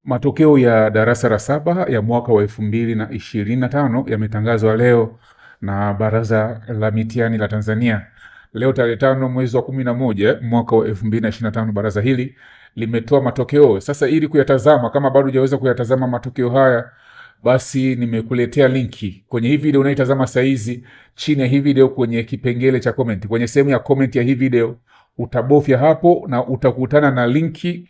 Matokeo ya darasa la saba ya mwaka wa 2025 yametangazwa leo na Baraza la Mitihani la Tanzania. Leo tarehe 5 mwezi wa 11 mwaka wa 2025, baraza hili limetoa matokeo. Sasa ili kuyatazama, kama bado hujaweza kuyatazama matokeo haya, basi nimekuletea linki kwenye hii video unaitazama saa hizi. Chini ya hii video kwenye kipengele cha comment, kwenye sehemu ya comment ya hii video, utabofya hapo na utakutana na linki.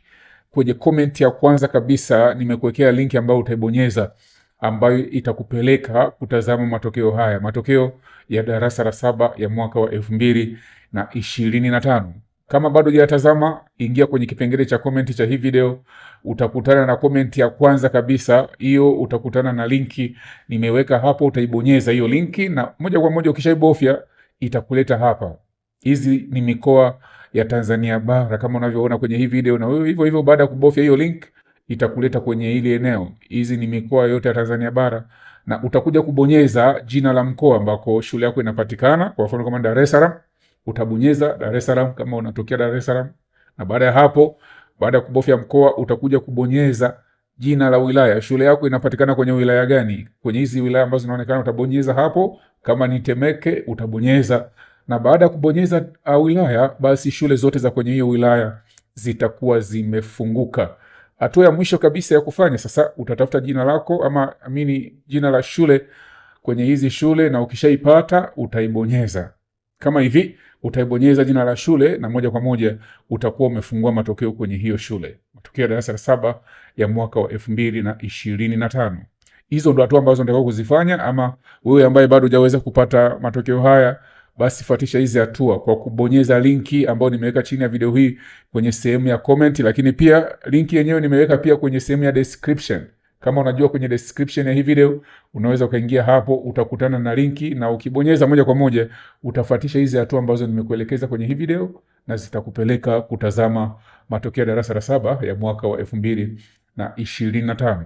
Kwenye comment ya kwanza kabisa nimekuwekea linki ambayo utaibonyeza, ambayo itakupeleka kutazama matokeo haya, matokeo ya darasa la saba ya mwaka wa 2025. Kama bado hujatazama, ingia kwenye kipengele cha comment cha hii video, utakutana na comment ya kwanza kabisa. Hiyo utakutana na linki nimeweka hapo, utaibonyeza hiyo linki na moja kwa moja ukishaibofya itakuleta hapa. Hizi ni mikoa ya Tanzania bara kama unavyoona kwenye hii video, na wewe hivyo hivyo baada ya kubofya hiyo link itakuleta kwenye ile eneo. Hizi ni mikoa yote ya Tanzania bara, na utakuja kubonyeza jina la mkoa ambako shule yako inapatikana. Kwa mfano kama Dar es Salaam, utabonyeza Dar es Salaam kama unatokea Dar es Salaam, na baada ya hapo, baada ya kubofya mkoa, utakuja kubonyeza jina la wilaya. Shule yako inapatikana kwenye wilaya gani? Kwenye hizi wilaya ambazo zinaonekana utabonyeza hapo. Kama ni Temeke utabonyeza, na baada ya kubonyeza wilaya, basi shule zote za kwenye hiyo wilaya zitakuwa zimefunguka. Hatua ya mwisho kabisa ya kufanya sasa, utatafuta jina lako ama jina la shule kwenye hizi shule, na ukishaipata utaibonyeza kama hivi. Utaibonyeza jina la shule na moja kwa moja utakuwa umefungua matokeo kwenye hiyo shule, matokeo ya darasa la saba ya mwaka wa 2025. Hizo ndo hatua ambazo nataka kuzifanya. Ama wewe ambaye bado hujaweza kupata matokeo haya, basi fuatisha hizi hatua kwa kubonyeza linki ambayo nimeweka chini ya video hii kwenye sehemu ya comment, lakini pia linki yenyewe nimeweka pia kwenye sehemu ya description. Kama unajua kwenye description ya hii video, unaweza ukaingia hapo, utakutana na linki, na ukibonyeza moja kwa moja utafuatisha hizi hatua ambazo nimekuelekeza kwenye hii video, na zitakupeleka kutazama matokeo ya darasa la saba ya mwaka wa 2025.